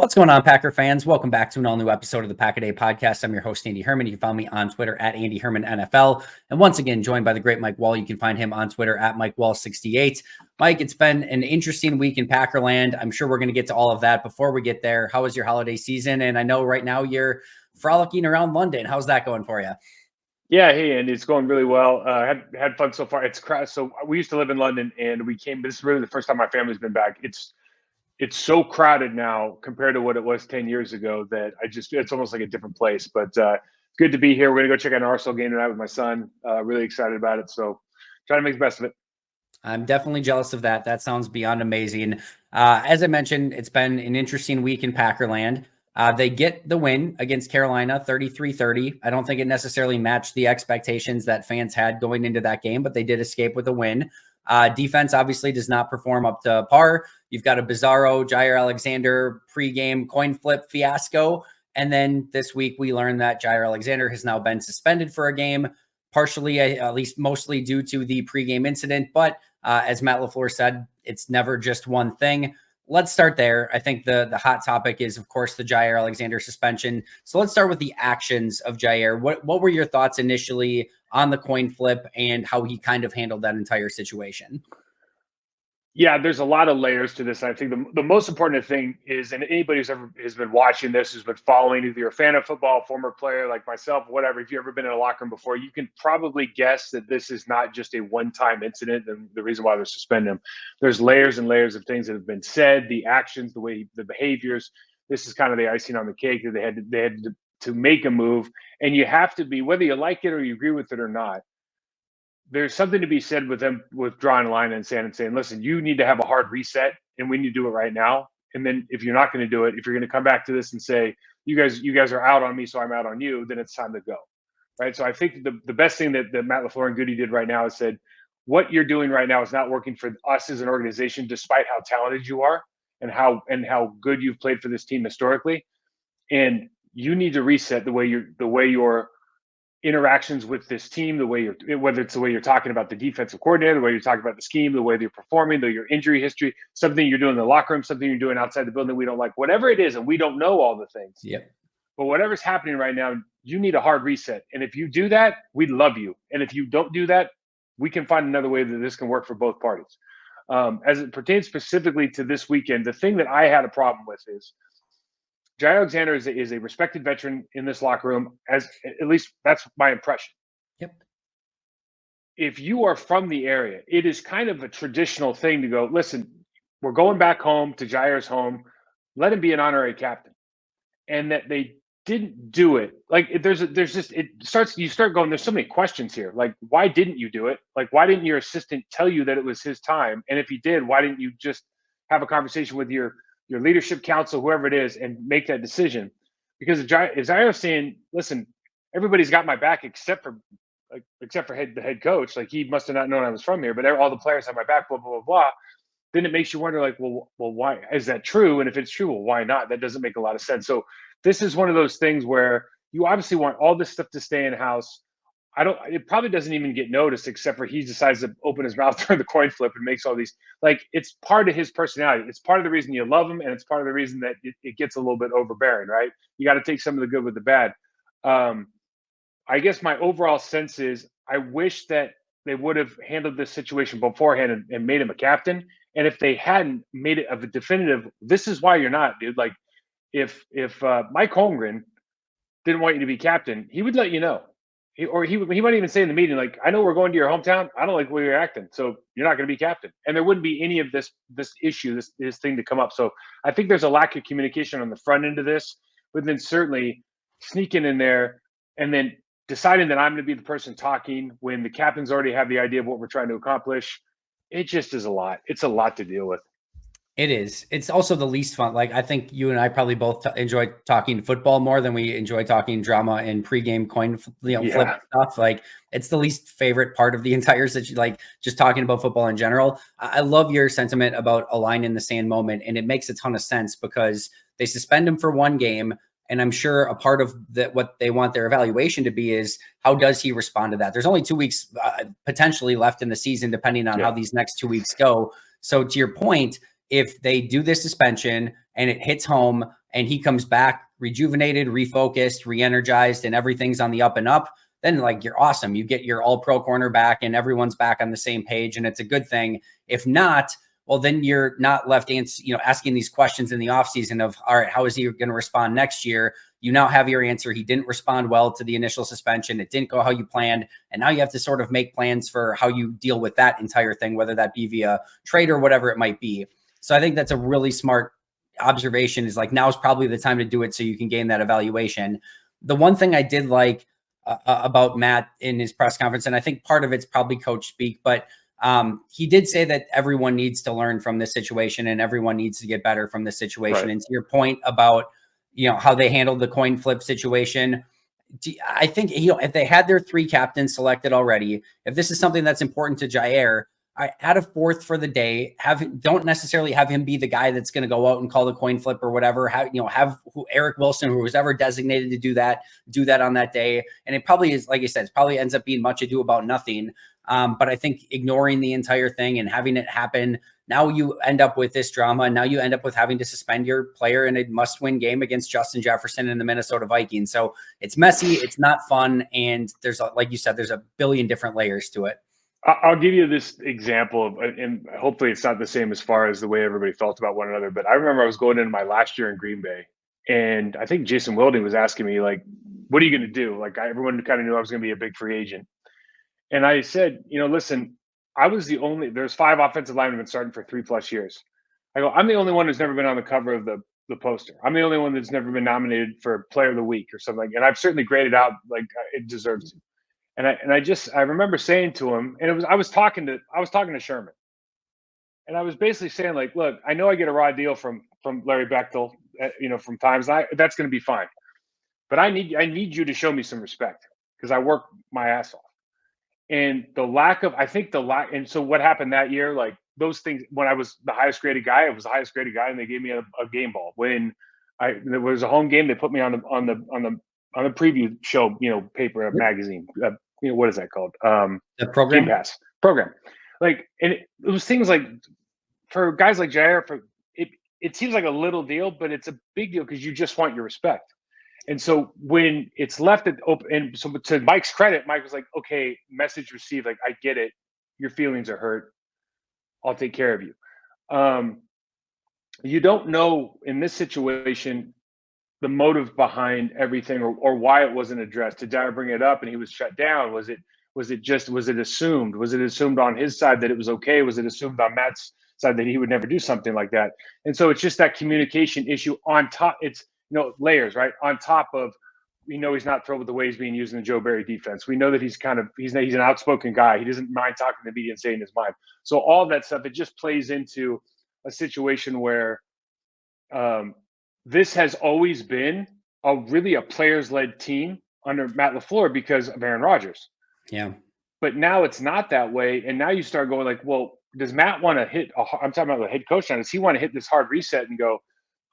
What's going on, Packer fans? Welcome back to an all-new episode of the Pack-A-Day Podcast. I'm your host, Andy Herman. You can follow me on Twitter at Andy Herman NFL. And once again, joined by the great Mike Wahle. You can find him on Twitter at MikeWall68. Mike, it's been an interesting week in Packerland. I'm sure we're going to get to all of that. Before we get there, how was your holiday season? And I know right now you're frolicking around London. How's that going for you? Yeah, hey, Andy, it's going really well. Had fun so far. So we used to live in London, and we came. This is really the first time my family's been back. It's so crowded now compared to what it was 10 years ago that it's almost like a different place. But good to be here. We're gonna go check out an Arsenal game tonight with my son. Really excited about it. So trying to make the best of it. I'm definitely jealous of that. That sounds beyond amazing. As I mentioned, it's been an interesting week in Packerland. They get the win against Carolina, 33-30. I don't think it necessarily matched the expectations that fans had going into that game, but they did escape with a win. Defense obviously does not perform up to par. You've got a bizarro Jaire Alexander pregame coin flip fiasco. And then this week we learned that Jaire Alexander has now been suspended for a game, partially, at least mostly due to the pregame incident. But as Matt LaFleur said, it's never just one thing. Let's start there. I think the hot topic is, of course, the Jaire Alexander suspension. So let's start with the actions of Jaire. What were your thoughts initially on the coin flip and how he kind of handled that entire situation? Yeah, there's a lot of layers to this. I think the most important thing is, and anybody has been watching this, who's been following, if you're a fan of football, former player like myself, whatever, if you've ever been in a locker room before, you can probably guess that this is not just a one-time incident and the reason why they're suspending him. There's layers and layers of things that have been said, the actions, the behaviors. This is kind of the icing on the cake that they had to make a move. And you have to be, whether you like it or you agree with it or not, there's something to be said with them with drawing a line in the sand and saying, listen, you need to have a hard reset and we need to do it right now. And then if you're not going to do it, if you're going to come back to this and say, you guys are out on me, so I'm out on you, then it's time to go. Right. So I think the best thing that Matt LaFleur and Goody did right now is said, what you're doing right now is not working for us as an organization, despite how talented you are and how good you've played for this team historically. And you need to reset the way your interactions with this team, whether it's the way you're talking about the defensive coordinator, the way you're talking about the scheme, the way they're performing, your injury history, something you're doing in the locker room, something you're doing outside the building we don't like, whatever it is, and we don't know all the things. Yep. But whatever's happening right now, you need a hard reset. And if you do that, we'd love you. And if you don't do that, we can find another way that this can work for both parties. As it pertains specifically to this weekend, the thing that I had a problem with is Jaire Alexander is a respected veteran in this locker room, at least that's my impression. Yep. If you are from the area, it is kind of a traditional thing to go, listen, we're going back home to Jaire's home. Let him be an honorary captain. And that they didn't do it. Like you start going, there's so many questions here. Like, why didn't you do it? Like, why didn't your assistant tell you that it was his time? And if he did, why didn't you just have a conversation with your leadership council, whoever it is, and make that decision? Because if Jaire saying, listen, everybody's got my back except for the head coach, like he must have not known I was from here, but all the players have my back, blah, blah, blah, blah. Then it makes you wonder, like, well, why is that true? And if it's true, well, why not? That doesn't make a lot of sense. So this is one of those things where you obviously want all this stuff to stay in house. It probably doesn't even get noticed except for he decides to open his mouth during the coin flip and makes all these, like, it's part of his personality. It's part of the reason you love him. And it's part of the reason that it gets a little bit overbearing, right? You got to take some of the good with the bad. I guess my overall sense is I wish that they would have handled this situation beforehand and made him a captain. And if they hadn't made it of a definitive, this is why you're not, dude. Like, if Mike Holmgren didn't want you to be captain, he would let you know. He might even say in the meeting, like, I know we're going to your hometown. I don't like the way you're acting, so you're not going to be captain. And there wouldn't be any of this issue, this thing to come up. So I think there's a lack of communication on the front end of this, but then certainly sneaking in there and then deciding that I'm going to be the person talking when the captains already have the idea of what we're trying to accomplish. It just is a lot. It's a lot to deal with. It is. It's also the least fun. Like, I think you and I probably both enjoy talking football more than we enjoy talking drama and pregame coin, flip stuff. Like, it's the least favorite part of the entire situation. Like, just talking about football in general. I love your sentiment about a line in the sand moment, and it makes a ton of sense because they suspend him for one game. And I'm sure a part of what they want their evaluation to be is how does he respond to that? There's only 2 weeks potentially left in the season, depending on how these next 2 weeks go. So to your point, if they do this suspension, and it hits home and he comes back rejuvenated, refocused, re-energized, and everything's on the up and up, then like you're awesome. You get your all-pro cornerback and everyone's back on the same page, and it's a good thing. If not, well, then you're not left asking these questions in the offseason of, all right, how is he going to respond next year? You now have your answer. He didn't respond well to the initial suspension. It didn't go how you planned. And now you have to sort of make plans for how you deal with that entire thing, whether that be via trade or whatever it might be. So I think that's a really smart observation, is like, now is probably the time to do it so you can gain that evaluation. The one thing I did like about Matt in his press conference, and I think part of it's probably coach speak, but he did say that everyone needs to learn from this situation and everyone needs to get better from this situation. Right. And to your point about, how they handled the coin flip situation, I think, if they had their 3 captains selected already, if this is something that's important to Jaire, add a 4th for the day. Don't necessarily have him be the guy that's going to go out and call the coin flip or whatever. Have Eric Wilson, who was ever designated to do that on that day. And it probably is, like I said, it probably ends up being much ado about nothing. But I think ignoring the entire thing and having it happen, now you end up with this drama. And now you end up with having to suspend your player in a must-win game against Justin Jefferson and the Minnesota Vikings. So it's messy. It's not fun. And there's, like you said, there's a billion different layers to it. I'll give you this example of, and hopefully it's not the same as far as the way everybody felt about one another, but I remember I was going into my last year in Green Bay, and I think Jason Wilding was asking me, like, what are you going to do? Like, everyone kind of knew I was going to be a big free agent. And I said, listen, there's 5 offensive linemen starting for 3+ years. I go, I'm the only one who's never been on the cover of the poster. I'm the only one that's never been nominated for Player of the Week or something. And I've certainly graded out like it deserves to. And I remember saying to him, and I was talking to Sherman, and I was basically saying, like, look, I know I get a raw deal from Larry Bechtel, from times. That's going to be fine, but I need you to show me some respect because I work my ass off. And and so what happened that year, like those things, when I was the highest graded guy, and they gave me a game ball. When there was a home game, they put me on the preview show, paper, magazine, what is that called? The program? Game Pass program. Like, and it was things like, for guys like Jaire, it seems like a little deal, but it's a big deal because you just want your respect. And so when it's left at open, and so to Mike's credit, Mike was like, okay, message received. Like, I get it. Your feelings are hurt. I'll take care of you. You don't know in this situation the motive behind everything, or why it wasn't addressed. Did Jaire bring it up and he was shut down? Was it assumed? Was it assumed on his side that it was okay? Was it assumed on Matt's side that he would never do something like that? And so it's just that communication issue on top. It's, layers, right? On top of, he's not thrilled with the way he's being used in the Joe Barry defense. We know that he's an outspoken guy. He doesn't mind talking to the media and saying his mind. So all that stuff, it just plays into a situation where this has always been a players-led team under Matt LaFleur because of Aaron Rodgers. Yeah. But now it's not that way. And now you start going like, well, does Matt want to I'm talking about the head coach now, does he want to hit this hard reset and go,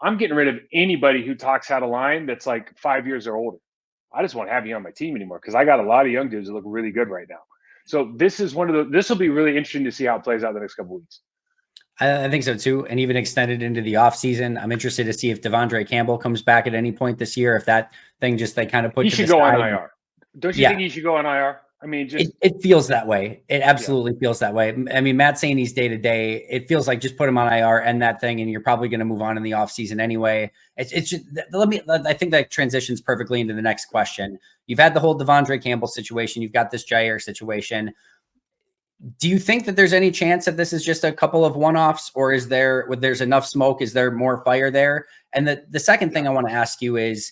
I'm getting rid of anybody who talks out of line that's like 5 years or older. I just won't have you on my team anymore because I got a lot of young dudes that look really good right now. So this will be really interesting to see how it plays out the next couple of weeks. I think so too, and even extended into the offseason. I'm interested to see if Devondre Campbell comes back at any point this year. If that thing they kind of put he to should the go side. On IR. Don't you think he should go on IR? I mean, it feels that way. It absolutely feels that way. I mean, Matt saying he's day to day, it feels like just put him on IR, end that thing, and you're probably going to move on in the offseason anyway. It's just, I think that transitions perfectly into the next question. You've had the whole Devondre Campbell situation. You've got this Jaire situation. Do you think that there's any chance that this is just a couple of one-offs, or there's enough smoke? Is there more fire there? And the second thing I want to ask you is,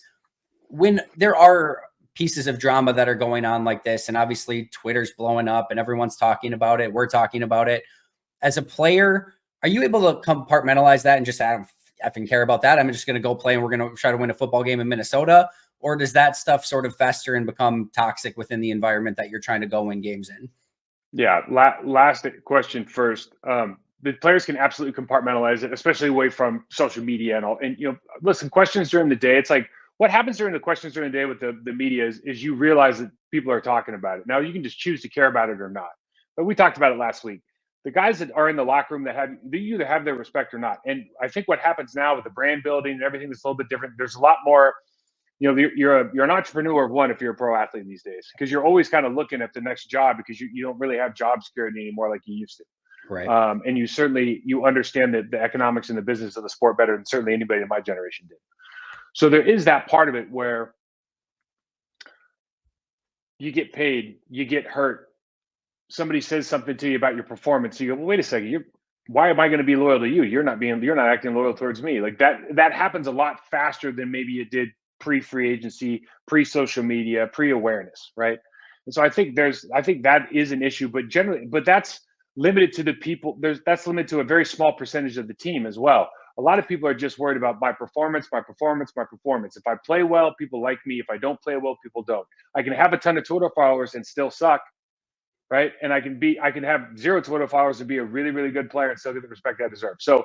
when there are pieces of drama that are going on like this, and obviously Twitter's blowing up and everyone's talking about it, we're talking about it. As a player, are you able to compartmentalize that and just, I don't effing care about that, I'm just going to go play and we're going to try to win a football game in Minnesota? Or does that stuff sort of fester and become toxic within the environment that you're trying to go win games in? Yeah. Last question first. The players can absolutely compartmentalize it, especially away from social media and all. And, listen, questions during the day, it's like, what happens during the questions during the day with the media is you realize that people are talking about it. Now you can just choose to care about it or not. But we talked about it last week. the guys that are in the locker room they either have their respect or not. And I think what happens now with the brand building and everything that's a little bit different, there's a lot more. You're an entrepreneur of one if you're a pro athlete these days, because you're always kind of looking at the next job, because you don't really have job security anymore like you used to. Right. And you understand the economics and the business of the sport better than certainly anybody in my generation did. So there is that part of it where you get paid, you get hurt, somebody says something to you about your performance, you go, well, wait a second, why am I going to be loyal to you? You're not acting loyal towards me. Like that happens a lot faster than maybe it did pre-free agency, pre-social media, pre-awareness, right? And so I think that is an issue, but that's limited to the people. That's limited to a very small percentage of the team as well. A lot of people are just worried about my performance. If I play well, people like me. If I don't play well, people don't. I can have a ton of Twitter followers and still suck, right? And I can have 0 Twitter followers and be a really, really good player and still get the respect I deserve. So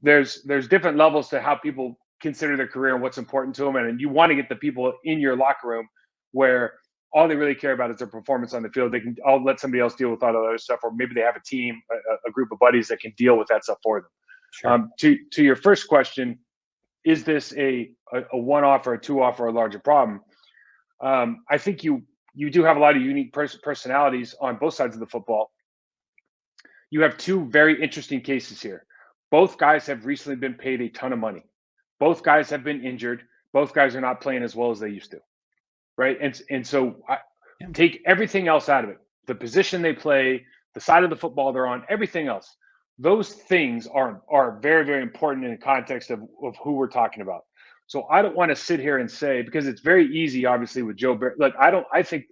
there's different levels to how people consider their career and what's important to them. And you want to get the people in your locker room where all they really care about is their performance on the field. I'll let somebody else deal with all the other stuff, or maybe they have a team, a group of buddies that can deal with that stuff for them. Sure. To your first question, is this a one-off or a two-off or a larger problem? I think you do have a lot of unique personalities on both sides of the football. You have two very interesting cases here. Both guys have recently been paid a ton of money. Both guys have been injured. Both guys are not playing as well as they used to, right? And so take everything else out of it. The position they play, the side of the football they're on, everything else. Those things are very, very important in the context of who we're talking about. So I don't want to sit here and say, because it's very easy, obviously, with Joe Barry. Look, I think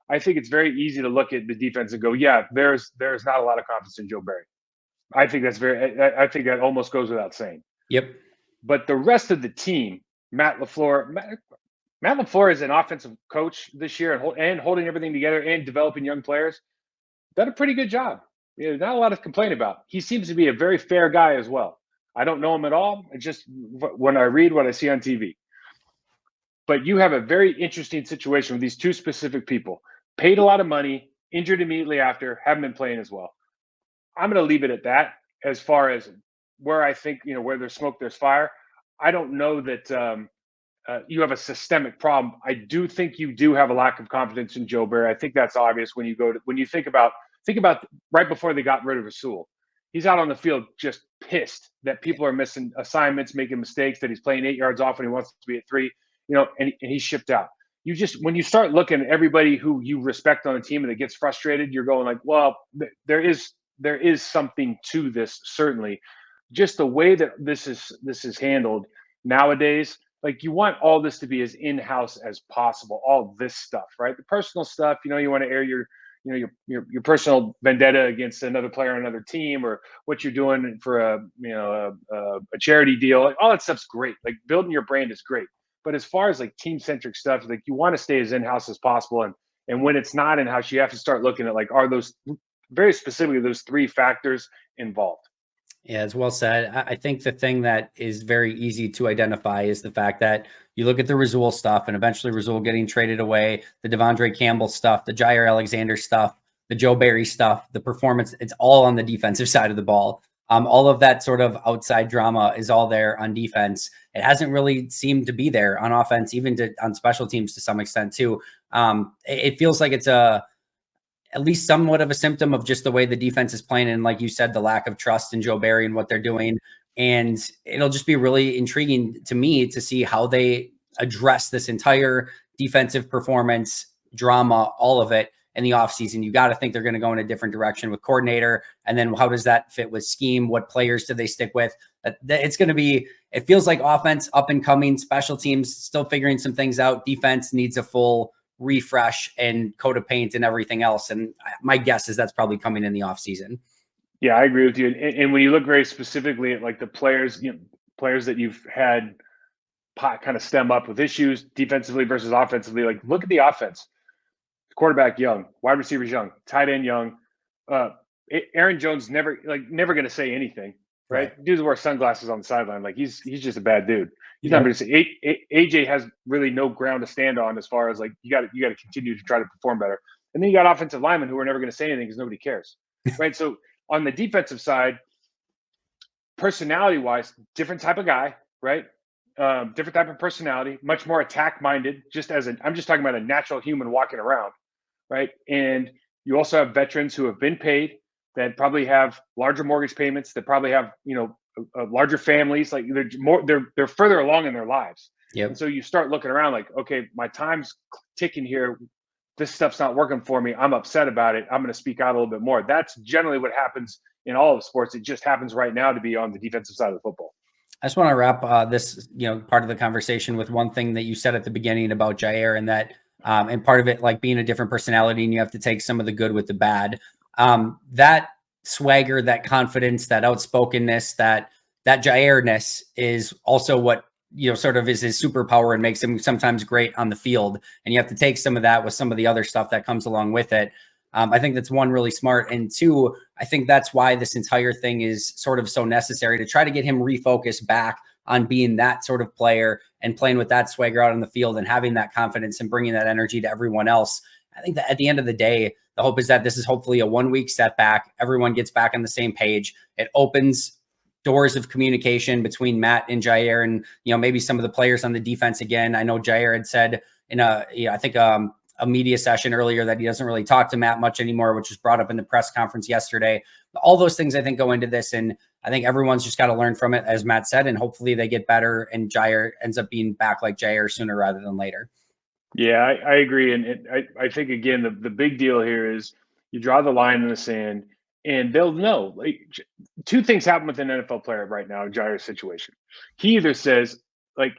it's very easy to look at the defense and go, yeah, there's not a lot of confidence in Joe Barry. I think that almost goes without saying. Yep. But the rest of the team, Matt LaFleur is an offensive coach this year and holding everything together and developing young players. Done a pretty good job. Not a lot to complain about. He seems to be a very fair guy as well. I don't know him at all. It's just when I read what I see on TV. But you have a very interesting situation with these two specific people. Paid a lot of money, injured immediately after, haven't been playing as well. I'm going to leave it at that as far as where I think, where there's smoke, there's fire. I don't know that you have a systemic problem. I do think you do have a lack of confidence in Joe Barry. I think that's obvious when you think about right before they got rid of Rasul. He's out on the field just pissed that people are missing assignments, making mistakes, that he's playing 8 yards off when he wants to be at 3, and he's shipped out. When you start looking at everybody who you respect on the team and that gets frustrated, you're going like, well, there is something to this, certainly. Just the way that this is handled nowadays, like you want all this to be as in-house as possible, all this stuff, right? The personal stuff, you want to air your personal vendetta against another player on another team, or what you're doing for a charity deal. Like, all that stuff's great. Like, building your brand is great. But as far as like team-centric stuff, like, you want to stay as in-house as possible. And when it's not in-house, you have to start looking at, like, are those very specifically those 3 factors involved? Yeah, it's well said. I think the thing that is very easy to identify is the fact that you look at the Rasul stuff, and eventually Rasul getting traded away, the Devondre Campbell stuff, the Jaire Alexander stuff, the Joe Barry stuff, the performance, it's all on the defensive side of the ball. All of that sort of outside drama is all there on defense. It hasn't really seemed to be there on offense, even on special teams to some extent too. It feels like it's at least somewhat of a symptom of just the way the defense is playing. And like you said, the lack of trust in Joe Barry and what they're doing. And it'll just be really intriguing to me to see how they address this entire defensive performance drama, all of it in the offseason. You got to think they're going to go in a different direction with coordinator. And then how does that fit with scheme? What players do they stick with? It's going to be, it feels like offense up and coming, special teams still figuring some things out. Defense needs a full refresh and coat of paint and everything else. And my guess is that's probably coming in the offseason. Yeah, I agree with you. And when you look very specifically at like the players, players that you've had kind of stem up with issues defensively versus offensively, like look at the offense. Quarterback young, wide receivers young, tight end young. Aaron Jones never going to say anything, right? Dudes wear sunglasses on the sideline. Like he's just a bad dude. He's not going to say. AJ has really no ground to stand on as far as like you got to continue to try to perform better. And then you got offensive linemen who are never going to say anything because nobody cares, right? So On the defensive side, personality-wise, different type of guy, right? Different type of personality, much more attack-minded. I'm just talking about a natural human walking around, right? And you also have veterans who have been paid that probably have larger mortgage payments, that probably have larger families. Like they're further along in their lives. Yep. And so you start looking around like, okay, my time's ticking here. This stuff's not working for me. I'm upset about it. I'm going to speak out a little bit more. That's generally what happens in all of sports. It just happens right now to be on the defensive side of the football. I just want to wrap this, part of the conversation with one thing that you said at the beginning about Jaire, and that, and part of it, like being a different personality, and you have to take some of the good with the bad. That swagger, that confidence, that outspokenness, that Jaire-ness is also what, sort of is his superpower and makes him sometimes great on the field. And you have to take some of that with some of the other stuff that comes along with it. I think that's one, really smart. And two, I think that's why this entire thing is sort of so necessary, to try to get him refocused back on being that sort of player and playing with that swagger out on the field and having that confidence and bringing that energy to everyone else. I think that at the end of the day, the hope is that this is hopefully a 1 week setback. Everyone gets back on the same page. It opens doors of communication between Matt and Jaire, and maybe some of the players on the defense again. I know Jaire had said in a media session earlier that he doesn't really talk to Matt much anymore, which was brought up in the press conference yesterday. All those things I think go into this, and I think everyone's just got to learn from it, as Matt said, and hopefully they get better and Jaire ends up being back like Jaire sooner rather than later. Yeah, I agree. And I think, again, the big deal here is you draw the line in the sand and they'll know. Like, two things happen with an NFL player right now in Jaire's situation. He either says,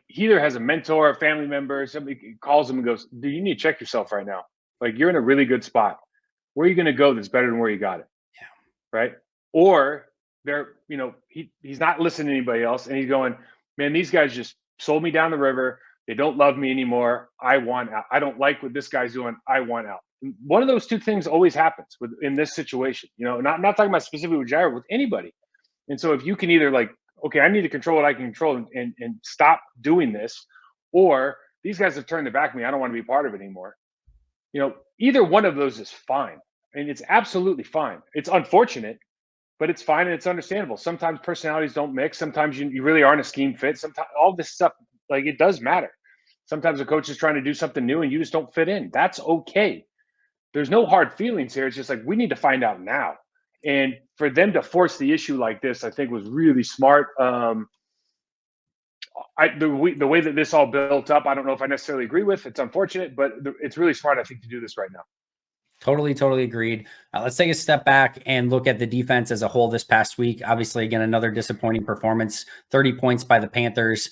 he either has a mentor, a family member, somebody calls him and goes, dude, you need to check yourself right now. Like, you're in a really good spot. Where are you going to go that's better than where you got it? Yeah. Right? Or he's not listening to anybody else and he's going, man, these guys just sold me down the river. They don't love me anymore. I want out. I don't like what this guy's doing. I want out. And one of those two things always happens in this situation. Not talking about specifically with Jaire, with anybody. And so if you can either okay, I need to control what I can control and stop doing this, or these guys have turned their back on me. I don't want to be part of it anymore. Either one of those is fine. And it's absolutely fine. It's unfortunate, but it's fine and it's understandable. Sometimes personalities don't mix. Sometimes you really aren't a scheme fit. Sometimes all this stuff, it does matter. Sometimes a coach is trying to do something new and you just don't fit in. That's okay. There's no hard feelings here. It's just we need to find out now. And for them to force the issue like this, I think was really smart. The way that this all built up, I don't know if I necessarily agree with. It's unfortunate, but it's really smart, I think, to do this right now. Totally agreed. Let's take a step back and look at the defense as a whole this past week. Obviously, again, another disappointing performance, 30 points by the Panthers.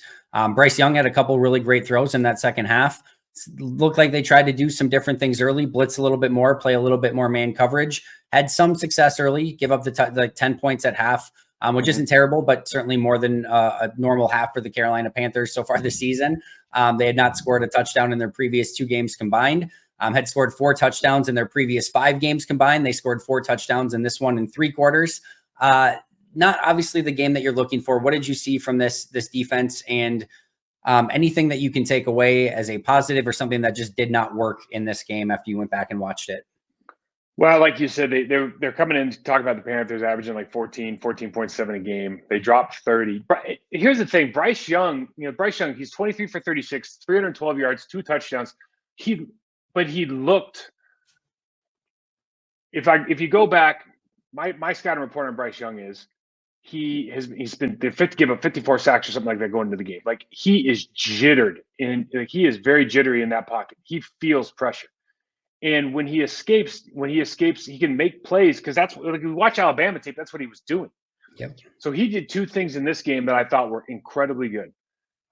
Bryce Young had a couple really great throws in that second half. Looked like they tried to do some different things early, blitz a little bit more, play a little bit more man coverage. Had some success early, give up the 10 points at half, which isn't terrible, but certainly more than a normal half for the Carolina Panthers so far this season. They had not scored a touchdown in their previous 2 games combined. Had scored 4 touchdowns in their previous 5 games combined. They scored 4 touchdowns in this one in 3 quarters. Not obviously the game that you're looking for. What did you see from this defense, and anything that you can take away as a positive or something that just did not work in this game after you went back and watched it? Well, like you said, they're coming in to talk about the Panthers averaging 14.7 a game. They dropped 30. Here's the thing. Bryce Young, he's 23 for 36, 312 yards, 2 touchdowns. But he looked, if you go back, my scouting report on Bryce Young is he's been give up 54 sacks or something like that going into the game. He is jittered, and he is very jittery in that pocket. He feels pressure. And when he escapes, he can make plays, because that's if you watch Alabama tape, that's what he was doing. Yep. So he did 2 things in this game that I thought were incredibly good.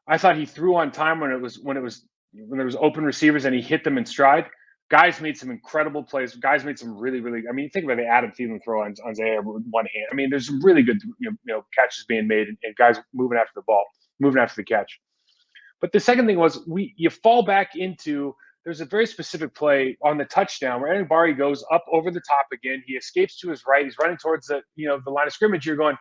I thought he threw on time when there was open receivers and he hit them in stride. Guys made some incredible plays. Guys made some really, really. I mean, think about the Adam Thielen throw on Zaire with one hand. I mean, there's some really good catches being made and guys moving after the ball, moving after the catch. But the second thing was you fall back into. There's a very specific play on the touchdown where Aaron Barry goes up over the top again. He escapes to his right. He's running towards the line of scrimmage. You're going,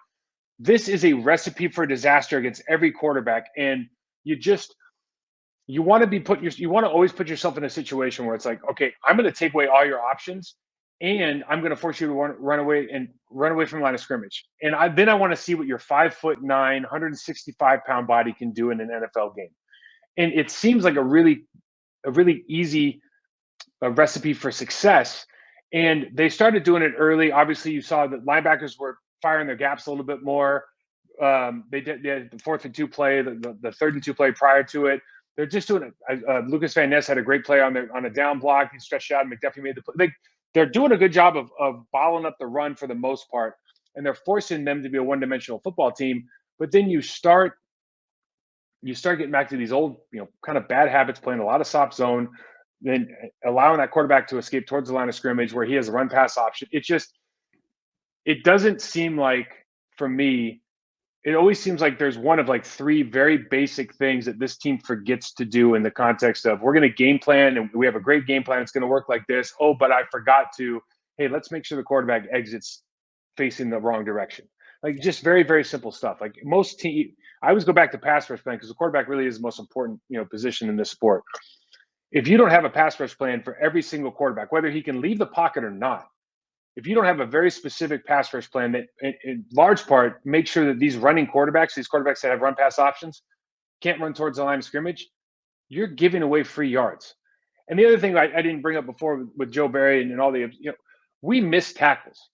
this is a recipe for disaster against every quarterback. And you want to always put yourself in a situation where it's okay, I'm going to take away all your options and I'm going to force you to run away from the line of scrimmage. And then I want to see what your 5'9", 165-pound body can do in an NFL game. And it seems like a really easy recipe for success. And they started doing it early. Obviously, you saw that linebackers were firing their gaps a little bit more. They had the 4th and 2 play, the 3rd and 2 play prior to it. They're just doing it. Lucas Van Ness had a great play on a down block. He stretched out. McDuffie made the play. They're doing a good job of bottling up the run for the most part, and they're forcing them to be a one-dimensional football team. But then you start getting back to these old, kind of bad habits, playing a lot of soft zone, then allowing that quarterback to escape towards the line of scrimmage where he has a run pass option. It doesn't seem like, for me, it always seems like there's one of like 3 very basic things that this team forgets to do in the context of, we're going to game plan and we have a great game plan. It's going to work like this. Oh, but I forgot to, hey, let's make sure the quarterback exits facing the wrong direction. Like, just very, very simple stuff. Like most teams, I always go back to pass rush plan because the quarterback really is the most important, position in this sport. If you don't have a pass rush plan for every single quarterback, whether he can leave the pocket or not, if you don't have a very specific pass rush plan that in large part make sure that these running quarterbacks, these quarterbacks that have run pass options, can't run towards the line of scrimmage, you're giving away free yards. And the other thing I didn't bring up before with Joe Barry and all the, we miss tackles.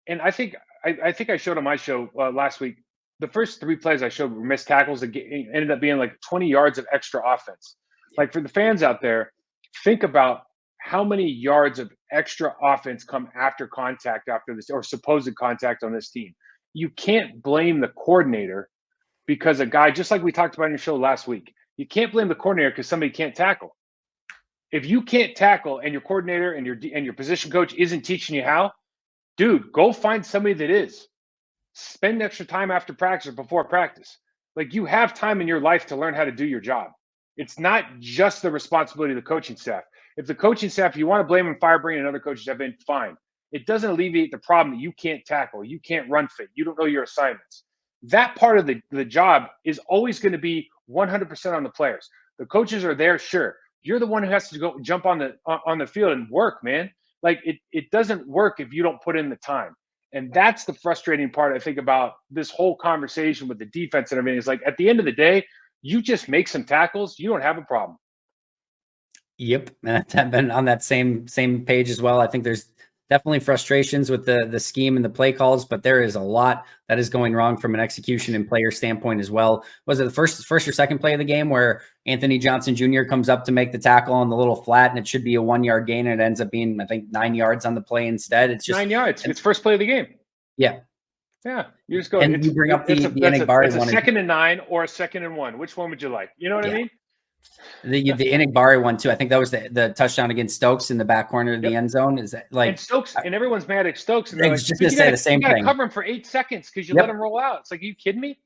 And I think I showed on my show last week, the first 3 plays I showed were missed tackles that ended up being like 20 yards of extra offense. Like, for the fans out there, think about how many yards of extra offense come after contact after this, or supposed contact on this team. You can't blame the coordinator because a guy, just like we talked about in your show last week, you can't blame the coordinator because somebody can't tackle. If you can't tackle and your coordinator and your position coach isn't teaching you how, dude, go find somebody that is. Spend extra time after practice or before practice. Like, you have time in your life to learn how to do your job. It's not just the responsibility of the coaching staff. If the coaching staff, you want to blame and fire, bring another coach, have been fine. It doesn't alleviate the problem that you can't tackle, you can't run fit, you don't know your assignments. That part of the job is always going to be 100% on the players. The coaches are there, sure. You're the one who has to go jump on the field and work, man. Like, it doesn't work if you don't put in the time. And that's the frustrating part, I think, about this whole conversation with the defense and everything. Is like, at the end of the day, you just make some tackles, you don't have a problem. Yep, and I've been on that same page as well. I think there's definitely frustrations with the scheme and the play calls, but there is a lot that is going wrong from an execution and player standpoint as well. Was it the first or second play of the game where Anthony Johnson Jr. comes up to make the tackle on the little flat, and it should be a 1 yard gain, and it ends up being, I think, 9 yards on the play instead? It's just 9 yards. It's first play of the game. Yeah. Yeah, you just go. And you bring up the Enigbari one. It's a 2nd and 9 or a 2nd and 1. Which one would you like? You know what I mean? The Enigbari one too. I think that was the touchdown against Stokes in the back corner of the end zone. Is that like, and Stokes, and everyone's mad at Stokes. And I was just gonna say the same thing. Cover him for 8 seconds because you let him roll out. It's like, are you kidding me?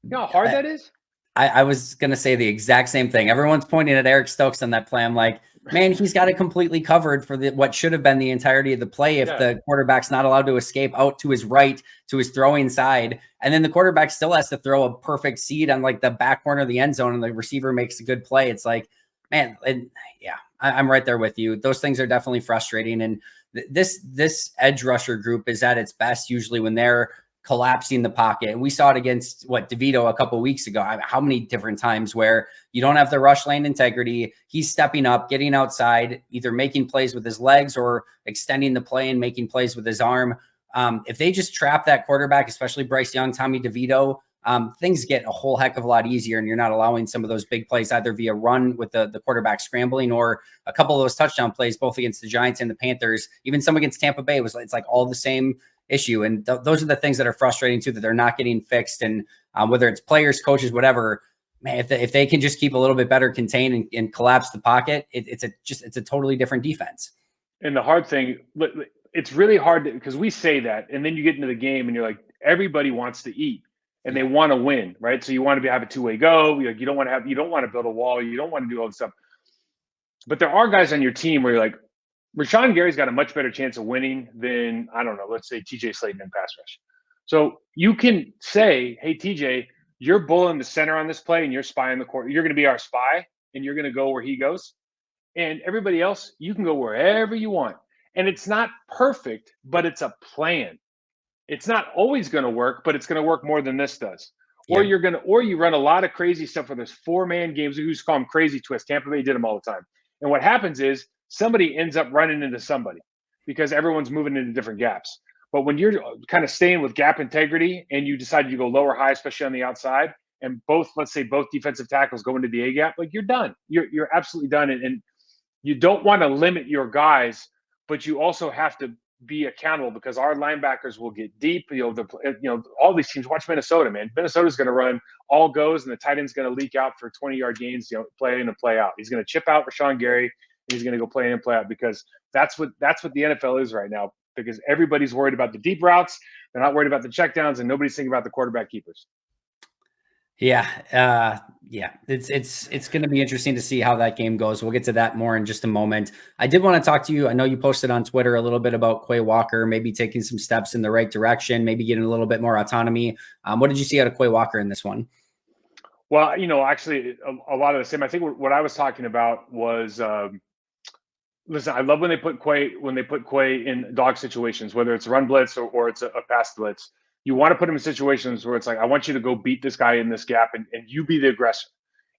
You know how hard that is? I was gonna say the exact same thing. Everyone's pointing at Eric Stokes on that play. I'm like, man, he's got it completely covered for what should have been the entirety of the play if the quarterback's not allowed to escape out to his right, to his throwing side. And then the quarterback still has to throw a perfect seed on like the back corner of the end zone, and the receiver makes a good play. It's like, man, I'm right there with you. Those things are definitely frustrating. And this edge rusher group is at its best usually when they're collapsing the pocket. And we saw it against DeVito a couple of weeks ago. How many different times where you don't have the rush lane integrity, he's stepping up, getting outside, either making plays with his legs or extending the play and making plays with his arm. If they just trap that quarterback, especially Bryce Young, Tommy DeVito, things get a whole heck of a lot easier, and you're not allowing some of those big plays either via run with the quarterback scrambling or a couple of those touchdown plays, both against the Giants and the Panthers, even some against Tampa Bay. It's like all the same issue. And those are the things that are frustrating too, that they're not getting fixed. And whether it's players, coaches, whatever, man, if they can just keep a little bit better contained and collapse the pocket, it's a totally different defense. And the hard thing, it's really hard because we say that, and then you get into the game and you're like, everybody wants to eat and they want to win, right? So you want to have a two-way go. You don't want to build a wall. You don't want to do all this stuff. But there are guys on your team where you're like, Rashawn Gary's got a much better chance of winning than, I don't know, let's say TJ Slayton in pass rush. So you can say, hey, TJ, you're bull in the center on this play and you're spy in the court. You're going to be our spy and you're going to go where he goes. And everybody else, you can go wherever you want. And it's not perfect, but it's a plan. It's not always going to work, but it's going to work more than this does. Or Yep. you run a lot of crazy stuff where there's 4-man games. We used to call them crazy twists. Tampa Bay did them all the time. And what happens is somebody ends up running into somebody because everyone's moving into different gaps. But when you're kind of staying with gap integrity and you decide you go low or high, especially on the outside, and let's say both defensive tackles go into the A gap, like you're done. You're absolutely done. And you don't want to limit your guys, but you also have to be accountable because our linebackers will get deep. All these teams. Watch Minnesota, man. Minnesota's going to run all goes, and the tight end's going to leak out for 20-yard gains. Play in and play out. He's going to chip out Rashawn Gary, and he's going to go play in and play out because that's what the NFL is right now. Because everybody's worried about the deep routes, they're not worried about the checkdowns, and nobody's thinking about the quarterback keepers. Yeah. It's going to be interesting to see how that game goes. We'll get to that more in just a moment. I did want to talk to you. I know you posted on Twitter a little bit about Quay Walker, maybe taking some steps in the right direction, maybe getting a little bit more autonomy. What did you see out of Quay Walker in this one? Well, actually, a lot of the same. I think what I was talking about was, listen, I love when they put Quay in dog situations, whether it's a run blitz or it's a pass blitz. You want to put him in situations where it's like, I want you to go beat this guy in this gap and you be the aggressor.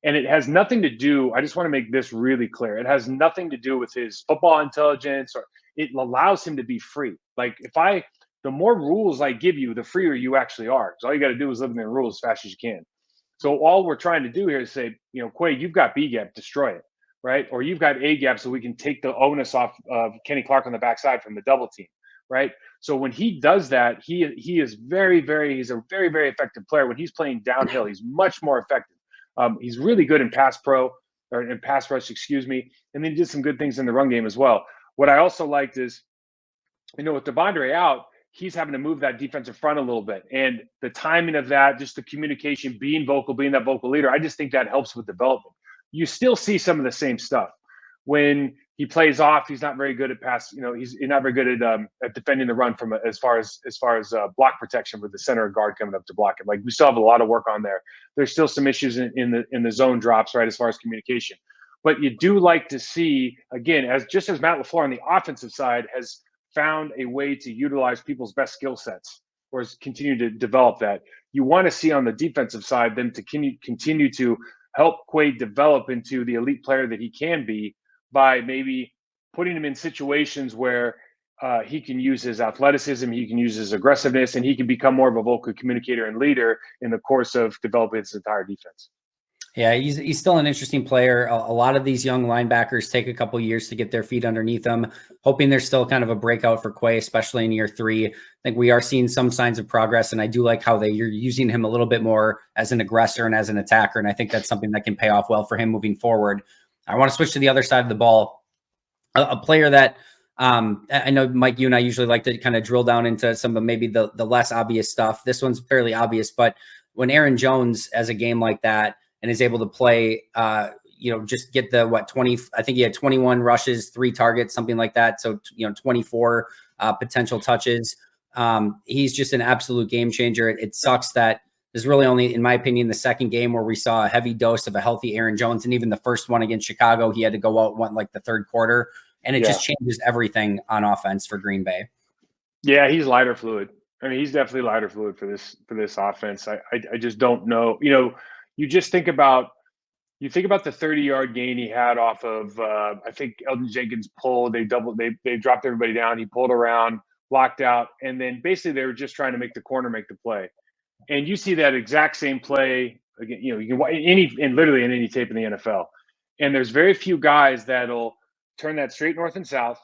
And it has nothing to do, I just want to make this really clear. It has nothing to do with his football intelligence, or it allows him to be free. Like the more rules I give you, the freer you actually are. Because all you got to do is live in the rules as fast as you can. So all we're trying to do here is say, Quay, you've got B gap, destroy it, right? Or you've got A gap, so we can take the onus off of Kenny Clark on the backside from the double team, right? So when he does that, he's a very, very effective player. When he's playing downhill, he's much more effective. He's really good in pass rush, excuse me. And then he did some good things in the run game as well. What I also liked is, with Devondre out, he's having to move that defensive front a little bit. And the timing of that, just the communication, being that vocal leader, I just think that helps with development. You still see some of the same stuff. When he plays off, he's not very good at pass. He's not very good at defending the run from as far as block protection with the center and guard coming up to block him. Like, we still have a lot of work on there. There's still some issues in the zone drops, right, as far as communication. But you do like to see, again, as Matt LaFleur on the offensive side has found a way to utilize people's best skill sets or has continued to develop that. You want to see on the defensive side them to continue to help Quay develop into the elite player that he can be by maybe putting him in situations where he can use his athleticism, he can use his aggressiveness, and he can become more of a vocal communicator and leader in the course of developing his entire defense. Yeah, he's still an interesting player. A lot of these young linebackers take a couple years to get their feet underneath them, hoping there's still kind of a breakout for Quay, especially in year 3. I think we are seeing some signs of progress, and I do like how you're using him a little bit more as an aggressor and as an attacker, and I think that's something that can pay off well for him moving forward. I want to switch to the other side of the ball. A player that I know, Mike, you and I usually like to kind of drill down into some of maybe the less obvious stuff. This one's fairly obvious, but when Aaron Jones has a game like that and is able to play, just get the 20, I think he had 21 rushes, 3 targets, something like that. So, 24 potential touches. He's just an absolute game changer. It sucks that there's really only, in my opinion, the second game where we saw a heavy dose of a healthy Aaron Jones. And even the first one against Chicago, he had to go out like the third quarter. And it just changes everything on offense for Green Bay. Yeah, he's lighter fluid. I mean, he's definitely lighter fluid for this offense. I just don't know. You think about the 30-yard gain he had off of I think Elgton Jenkins pulled. They dropped everybody down. He pulled around, blocked out, and then basically they were just trying to make the corner make the play. And you see that exact same play again. You can literally in any tape in the NFL. And there's very few guys that'll turn that straight north and south,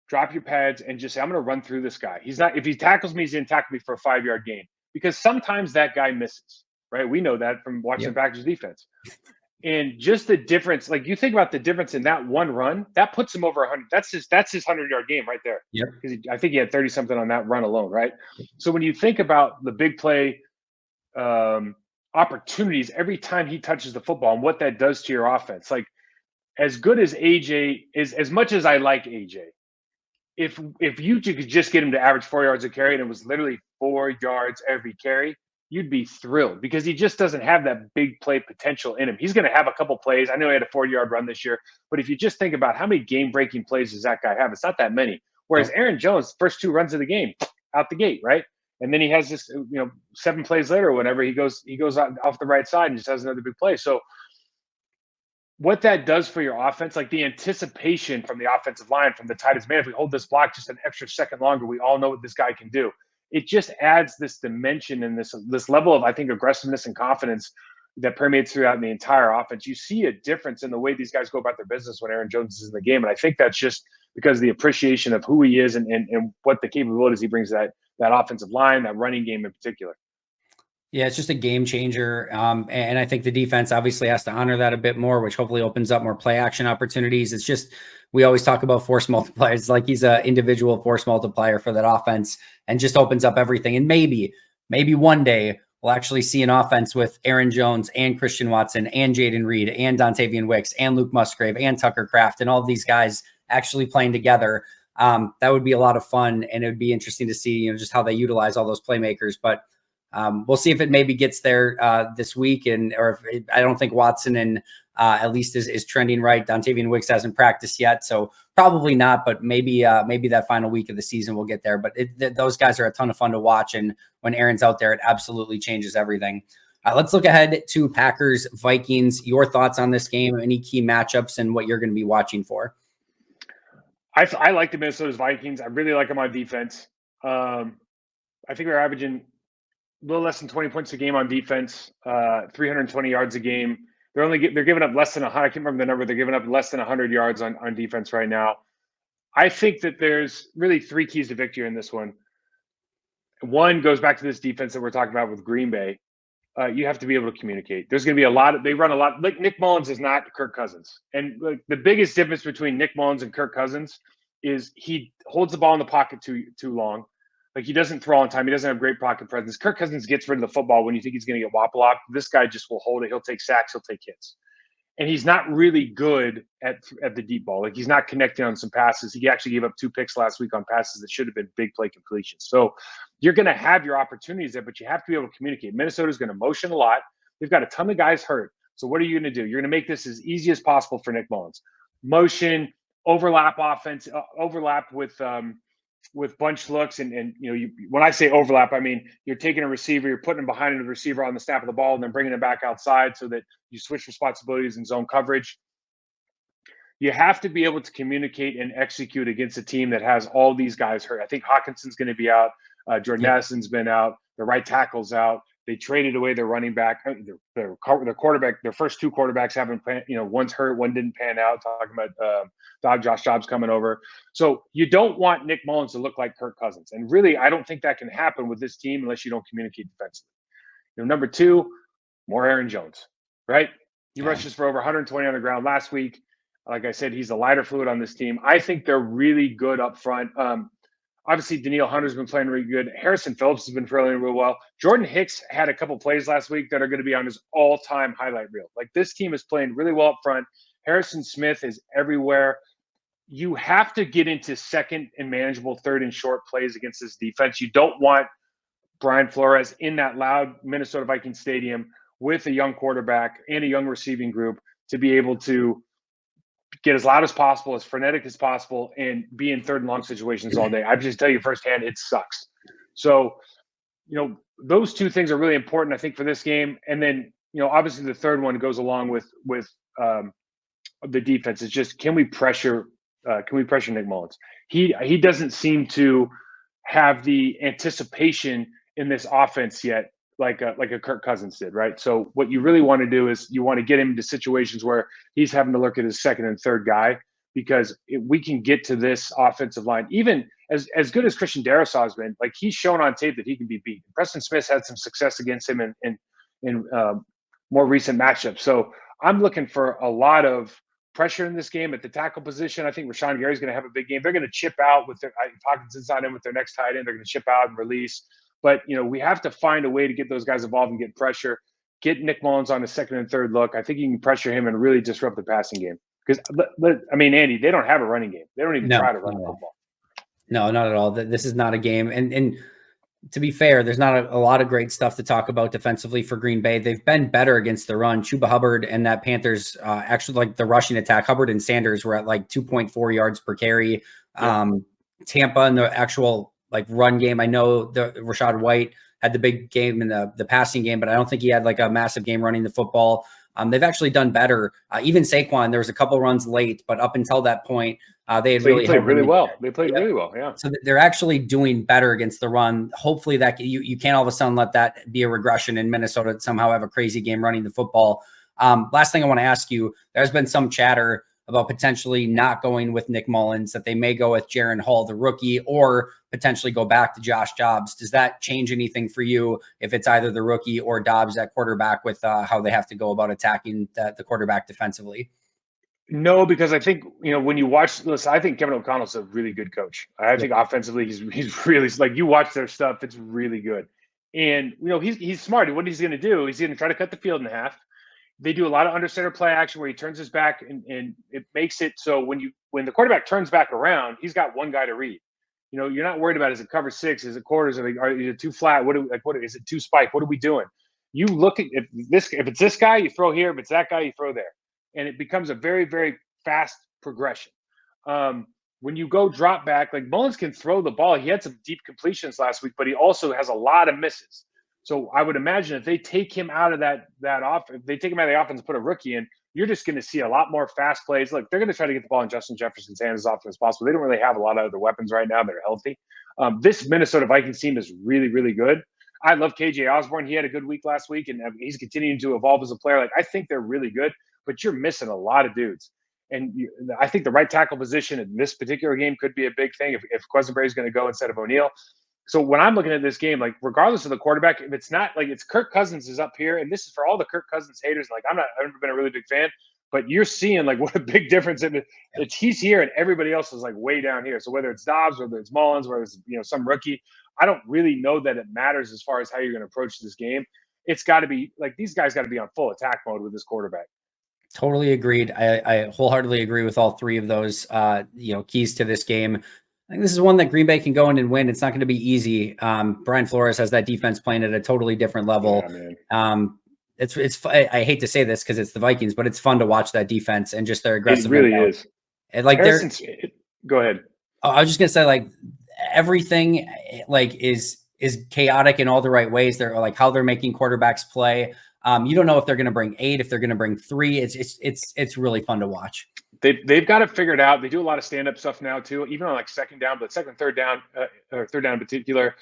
drop your pads, and just say, I'm going to run through this guy. If he tackles me, he's going to tackle me for a 5-yard gain, because sometimes that guy misses, right? We know that from watching the Packers defense. And just the difference, like, you think about the difference in that one run, that puts him over 100. That's his 100-yard game right there. Yep. Because I think he had 30-something on that run alone, right? So when you think about the big play opportunities every time he touches the football and what that does to your offense, like, as good as AJ is, as much as I like AJ, if you could just get him to average 4 yards a carry and it was literally 4 yards every carry, you'd be thrilled, because he just doesn't have that big play potential in him. He's going to have a couple plays. I know he had a 40-yard run this year, but if you just think about how many game-breaking plays does that guy have, it's not that many. Whereas Aaron Jones, first 2 runs of the game, out the gate, right? And then he has this, 7 plays later or whatever, he goes off the right side and just has another big play. So what that does for your offense, like the anticipation from the offensive line, from the tight ends, man, if we hold this block just an extra second longer, we all know what this guy can do. It just adds this dimension and this level of, I think, aggressiveness and confidence that permeates throughout the entire offense. You see a difference in the way these guys go about their business when Aaron Jones is in the game. And I think that's just because of the appreciation of who he is and what the capabilities he brings to that offensive line, that running game in particular. Yeah, it's just a game changer. And I think the defense obviously has to honor that a bit more, which hopefully opens up more play action opportunities. It's just, we always talk about force multipliers, like he's an individual force multiplier for that offense and just opens up everything. And maybe one day we'll actually see an offense with Aaron Jones and Christian Watson and Jaden Reed and Dontavian Wicks and Luke Musgrave and Tucker Kraft and all of these guys actually playing together. That would be a lot of fun. And it would be interesting to see, just how they utilize all those playmakers. But we'll see if it maybe gets there this week, I don't think Watson and at least is trending right. Dontavian Wicks hasn't practiced yet, so probably not. But maybe that final week of the season we'll get there. But those guys are a ton of fun to watch, and when Aaron's out there, it absolutely changes everything. Let's look ahead to Packers Vikings. Your thoughts on this game? Any key matchups and what you're going to be watching for? I like the Minnesota Vikings. I really like them on defense. I think they're averaging a little less than 20 points a game on defense, 320 yards a game. They're giving up less than 100. I can't remember the number. They're giving up less than 100 yards on defense right now. I think that there's really 3 keys to victory in this one. One goes back to this defense that we're talking about with Green Bay. You have to be able to communicate. There's going to be they run a lot. Like Nick Mullins is not Kirk Cousins. And the biggest difference between Nick Mullins and Kirk Cousins is he holds the ball in the pocket too long. Like he doesn't throw on time. He doesn't have great pocket presence. Kirk Cousins gets rid of the football when you think he's going to get whop-a-lop. This guy just will hold it. He'll take sacks. He'll take hits. And he's not really good at the deep ball. Like he's not connecting on some passes. He actually gave up 2 picks last week on passes that should have been big play completions. So you're going to have your opportunities there, but you have to be able to communicate. Minnesota's going to motion a lot. They've got a ton of guys hurt. So what are you going to do? You're going to make this as easy as possible for Nick Mullins. Motion, overlap offense, overlap with bunch looks, and when I say overlap, I mean you're taking a receiver, you're putting him behind the receiver on the snap of the ball, and then bringing him back outside so that you switch responsibilities in zone coverage. You have to be able to communicate and execute against a team that has all these guys hurt. I think Hawkinson's going to be out. Jordan Addison's been out. The right tackle's out. They traded away their running back. Their quarterback. Their first 2 quarterbacks haven't. One's hurt. One didn't pan out. Talking about Josh Dobbs coming over. So you don't want Nick Mullins to look like Kirk Cousins. And really, I don't think that can happen with this team unless you don't communicate defensively. Number 2, more Aaron Jones. Right? He rushes for over 120 on the ground last week. Like I said, he's a lighter fluid on this team. I think they're really good up front. Obviously, Danielle Hunter's been playing really good. Harrison Phillips has been playing real well. Jordan Hicks had a couple plays last week that are going to be on his all-time highlight reel. Like this team is playing really well up front. Harrison Smith is everywhere. You have to get into second and manageable, third and short plays against this defense. You don't want Brian Flores in that loud Minnesota Vikings stadium with a young quarterback and a young receiving group to be able to get as loud as possible, as frenetic as possible, and be in third and long situations all day. I just tell you firsthand, it sucks. So, those 2 things are really important, I think, for this game. And then, obviously the third one goes along with the defense. It's just, can we pressure Nick Mullins? He doesn't seem to have the anticipation in this offense yet, like a Kirk Cousins did, right? So what you really want to do is you want to get him into situations where he's having to look at his second and third guy, because we can get to this offensive line. Even as good as Christian Darrisaw has been, like he's shown on tape that he can be beat. Preston Smith had some success against him in more recent matchups. So I'm looking for a lot of pressure in this game at the tackle position. I think Rashawn Gary's going to have a big game. They're going to chip out with their Hawkinson's on in with their next tight end. They're going to chip out and release. But, we have to find a way to get those guys involved and get pressure, get Nick Mullins on a second and third look. I think you can pressure him and really disrupt the passing game. Because, Andy, they don't have a running game. They don't even try to run the football. No, not at all. This is not a game. And to be fair, there's not a lot of great stuff to talk about defensively for Green Bay. They've been better against the run. Chuba Hubbard and that Panthers, actually, like the rushing attack, Hubbard and Sanders were at like 2.4 yards per carry. Tampa and the actual like run game. I know the Rashad White had the big game in the passing game, but I don't think he had like a massive game running the football. They've actually done better. Even Saquon, there was a couple runs late, but up until that point, they had really played really well. They played really well. Yeah. So they're actually doing better against the run. Hopefully that you can't all of a sudden let that be a regression in Minnesota to somehow have a crazy game running the football. Last thing I want to ask you, there's been some chatter about potentially not going with Nick Mullins, that they may go with Jaren Hall, the rookie, or potentially go back to Josh Dobbs. Does that change anything for you if it's either the rookie or Dobbs at quarterback with how they have to go about attacking the quarterback defensively? No, because I think, when you watch this, I think Kevin O'Connell's a really good coach. I think offensively, he's really, like, you watch their stuff, it's really good. And, he's smart. What he's going to do, he's going to try to cut the field in half. They do a lot of under center play action where he turns his back, and it makes it so when the quarterback turns back around, he's got one guy to read. You're not worried about, is it cover six, is it quarters, is it too flat? What is it too spike? What are we doing? You look at if it's this guy, you throw here. If it's that guy, you throw there, and it becomes a very, very fast progression. When you go drop back, like Mullins can throw the ball. He had some deep completions last week, but he also has a lot of misses. So I would imagine if they take him out of that offense, they take him out of the offense and put a rookie in, you're just going to see a lot more fast plays. Look, they're going to try to get the ball in Justin Jefferson's hands as often as possible. They don't really have a lot of other weapons right now that are healthy. This Minnesota Vikings team is really, really good. I love KJ Osborne. He had a good week last week, and he's continuing to evolve as a player. Like, I think they're really good, but you're missing a lot of dudes. And I think the right tackle position in this particular game could be a big thing if Quessenberry is going to go instead of O'Neal. So when I'm looking at this game, like, regardless of the quarterback, if it's not like it's Kirk Cousins is up here, and this is for all the Kirk Cousins haters. Like, I've never been a really big fan, but you're seeing like what a big difference it's he's here and everybody else is like way down here. So whether it's Dobbs, whether it's Mullins, whether it's some rookie, I don't really know that it matters as far as how you're going to approach this game. It's got to be like these guys got to be on full attack mode with this quarterback. Totally agreed. I wholeheartedly agree with all three of those keys to this game. I think this is one that Green Bay can go in and win. It's not going to be easy. Brian Flores has that defense playing at a totally different level. Yeah, It's I hate to say this because it's the Vikings, but it's fun to watch that defense and just their aggressive. It really is. And like go ahead. I was just gonna say, like, everything like is chaotic in all the right ways. They're like how they're making quarterbacks play. You don't know if they're going to bring 8, if they're going to bring 3. It's really fun to watch. They've got it figured out. They do a lot of stand-up stuff now too, even on like second down, but third down in particular.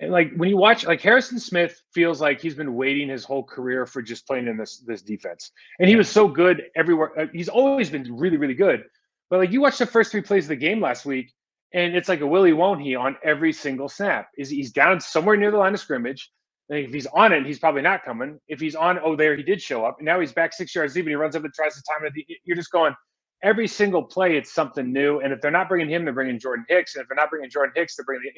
And like when you watch, like Harrison Smith feels like he's been waiting his whole career for just playing in this defense. And he was so good everywhere. He's always been really, really good. But like you watch the first 3 plays of the game last week, and it's like a Willie won't he on every single snap. He's down somewhere near the line of scrimmage. And if he's on it, he's probably not coming. If he's on, there he did show up. And now he's back 6 yards deep and he runs up and tries to time it. You're just going, every single play, it's something new. And if they're not bringing him, they're bringing Jordan Hicks. And if they're not bringing Jordan Hicks, they're bringing,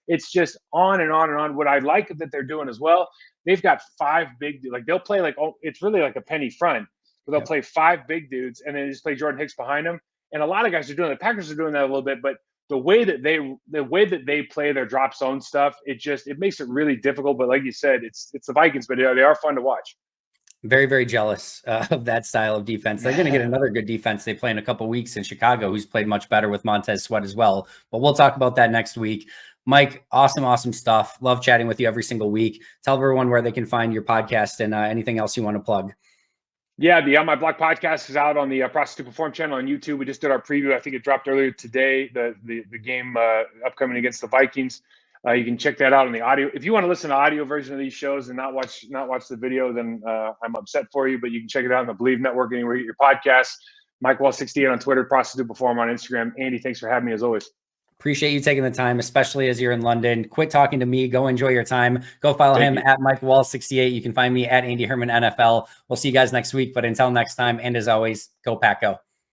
it's just on and on and on. What I like that they're doing as well, they've got 5 big, like they'll play like, it's really like a penny front, where they'll play 5 big dudes and then just play Jordan Hicks behind them. And a lot of guys are doing it. The Packers are doing that a little bit, but the way that they play their drop zone stuff, it makes it really difficult. But like you said, it's the Vikings, but they are fun to watch. Very, very jealous of that style of defense. They're going to get another good defense they play in a couple weeks in Chicago, who's played much better with Montez Sweat as well. But we'll talk about that next week. Mike, awesome stuff. Love chatting with you every single week. Tell everyone where they can find your podcast and anything else you want to plug. Yeah, the On My Block podcast is out on the Process to Perform channel on YouTube. We just did our preview. I think it dropped earlier today, the game upcoming against the Vikings. You can check that out on the audio. If you want to listen to audio version of these shows and not watch the video, then I'm upset for you. But you can check it out on the Believe Network, anywhere you get your podcasts. Mike Wall 68 on Twitter, Process to Perform on Instagram. Andy, thanks for having me as always. Appreciate you taking the time, especially as you're in London. Quit talking to me. Go enjoy your time. Go follow him at Mike Wall 68. You can find me at Andy Herman NFL. We'll see you guys next week. But until next time, and as always, go Pack Go.